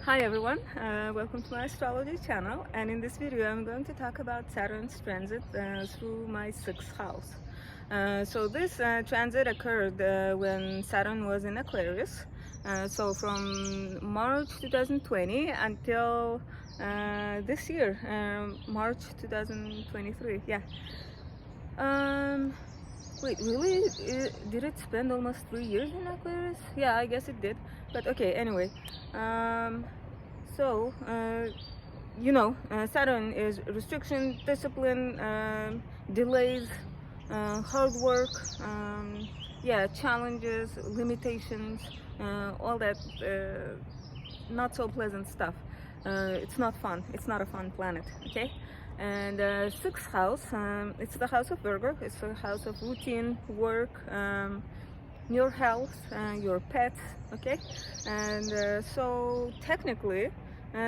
Hi everyone, welcome to my astrology channel, and in this video I'm going to talk about Saturn's transit through my 6th house. So this transit occurred when Saturn was in Aquarius, so from March 2020 until this year, March 2023, yeah. Wait, really? Did it spend almost 3 years in Aquarius? Yeah, I guess it did. But okay, anyway. Um, so, Saturn is restriction, discipline, delays, hard work, yeah, challenges, limitations, all that not so pleasant stuff. It's not fun. It's not a fun planet, okay? And sixth house, it's the house of Virgo. It's the house of routine, work, your health, your pets, okay? And so technically,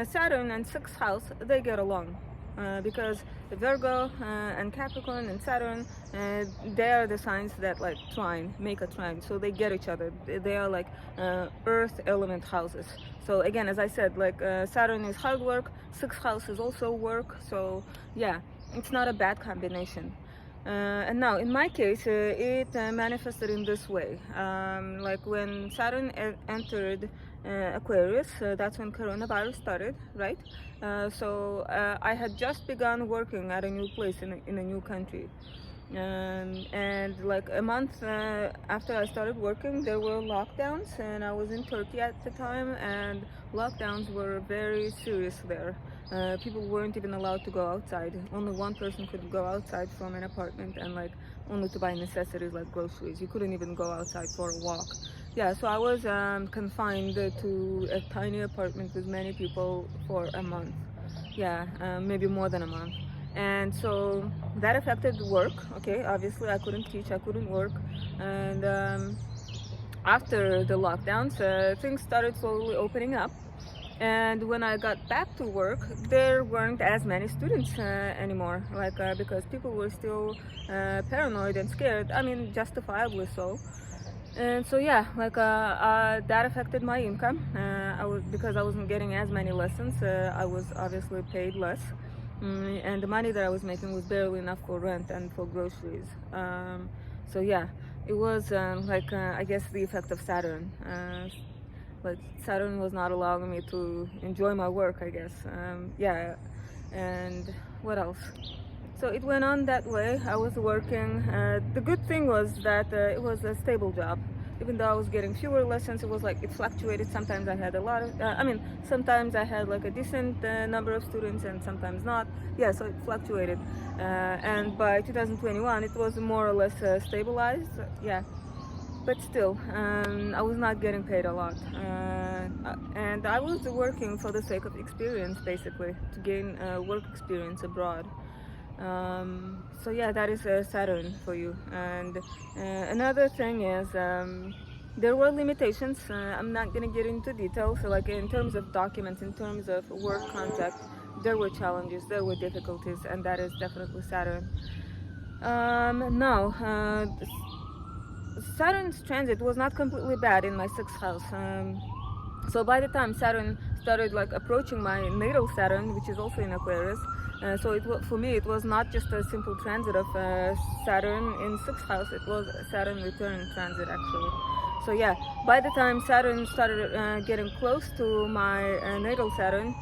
Saturn and sixth house, they get along. Because Virgo and Capricorn and Saturn, they are the signs that like make a trine, so they get each other. They are like earth element houses. So again, as I said, like Saturn is hard work, sixth house is also work, so yeah, it's not a bad combination. And now, in my case, it manifested in this way. Like when Saturn entered Aquarius, that's when coronavirus started, right? So I had just begun working at a new place in a new country. And like a month after I started working, there were lockdowns, and I was in Turkey at the time, and lockdowns were very serious there. People weren't even allowed to go outside. Only one person could go outside from an apartment, and like only to buy necessities like groceries. You couldn't even go outside for a walk. Yeah, so I was confined to a tiny apartment with many people for a month. Yeah, maybe more than a month. And so that affected work. Okay, obviously I couldn't teach, I couldn't work. And after the lockdowns, things started slowly opening up. And when I got back to work, there weren't as many students anymore, like because people were still paranoid and scared. I mean, justifiably so. And so yeah, like that affected my income. Because I wasn't getting as many lessons. I was obviously paid less, and the money that I was making was barely enough for rent and for groceries. So yeah, it was I guess the effect of Saturn. Like Saturn was not allowing me to enjoy my work, I guess. Yeah, and what else? So it went on that way. I was working. The good thing was that it was a stable job. Even though I was getting fewer lessons, it was like it fluctuated. Sometimes I had a lot of, sometimes I had like a decent number of students and sometimes not. Yeah, so it fluctuated. And by 2021, it was more or less stabilized. Yeah. But still, I was not getting paid a lot. And I was working for the sake of experience, basically, to gain work experience abroad. So yeah, that is Saturn for you. And another thing is, there were limitations. I'm not gonna get into details. So like in terms of documents, in terms of work contract, there were challenges, there were difficulties, and that is definitely Saturn. Now, Saturn's transit was not completely bad in my sixth house. So by the time Saturn started like approaching my natal Saturn, which is also in Aquarius, so for me it was not just a simple transit of Saturn in sixth house. It was a Saturn return transit actually. So yeah, by the time Saturn started getting close to my natal Saturn,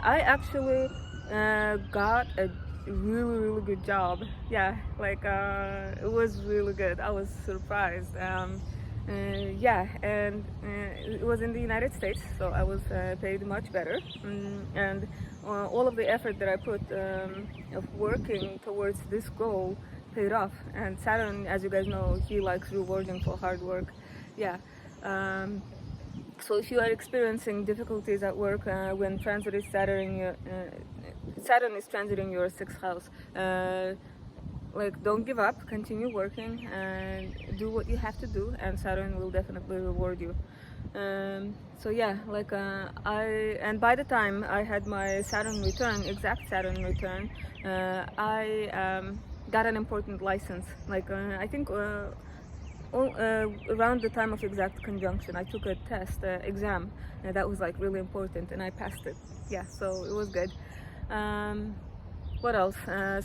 I actually got a really good job. Yeah, like it was really good. I was surprised. Yeah, and it was in the United States, so I was paid much better. And all of the effort that I put of working towards this goal paid off. And Saturn, as you guys know, he likes rewarding for hard work. Yeah. So if you are experiencing difficulties at work when transit is Saturn is transiting your sixth house, like don't give up, continue working and do what you have to do, and Saturn will definitely reward you. So yeah, like and by the time I had my Saturn return, exact Saturn return, I got an important license. Like I think around the time of exact conjunction, I took a test, exam, that was like really important, and I passed it. Yeah, so it was good. Um, what else?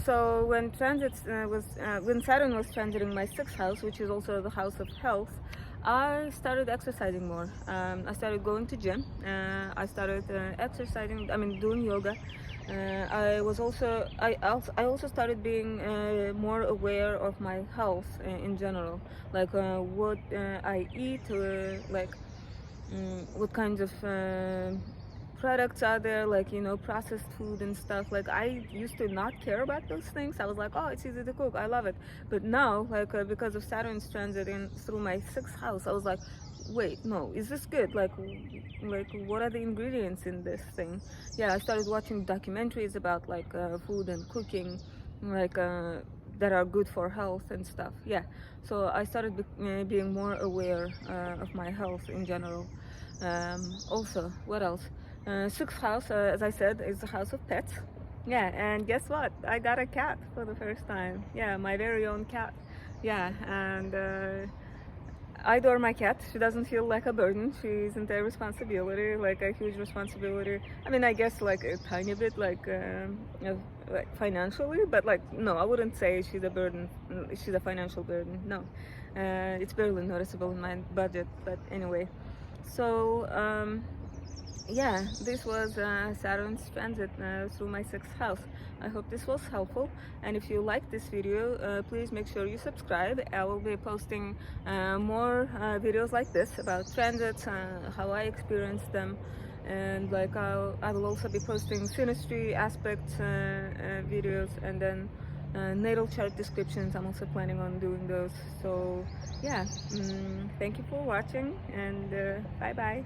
So when when Saturn was transiting my sixth house, which is also the house of health, I started exercising more. I started going to gym. I started exercising. I mean, doing yoga. I also started being more aware of my health in general, like what I eat, what kinds of products are there, like, you know, processed food and stuff. Like, I used to not care about those things. I was like, oh, it's easy to cook, I love it. But now, like, because of Saturn's transit in through my sixth house, I was like, wait, no, is this good? Like what are the ingredients in this thing? Yeah, I started watching documentaries about like food and cooking, like that are good for health and stuff. Yeah, so I started being more aware of my health in general. Also, what else? Sixth house, as I said, is the house of pets. Yeah, and guess what? I got a cat for the first time. Yeah, my very own cat. Yeah, and I adore my cat. She doesn't feel like a burden. She isn't a responsibility, like a huge responsibility. I mean, I guess like a tiny bit, like financially, but like no, I wouldn't say she's a burden. She's a financial burden. No, it's barely noticeable in my budget. But anyway, so yeah, this was Saturn's transit through my sixth house. I hope this was helpful, and if you like this video, please make sure you subscribe. I will be posting more videos like this about transits, how I experienced them, and like I will also be posting synastry aspects videos, and then natal chart descriptions. I'm also planning on doing those. So yeah, thank you for watching, and bye bye.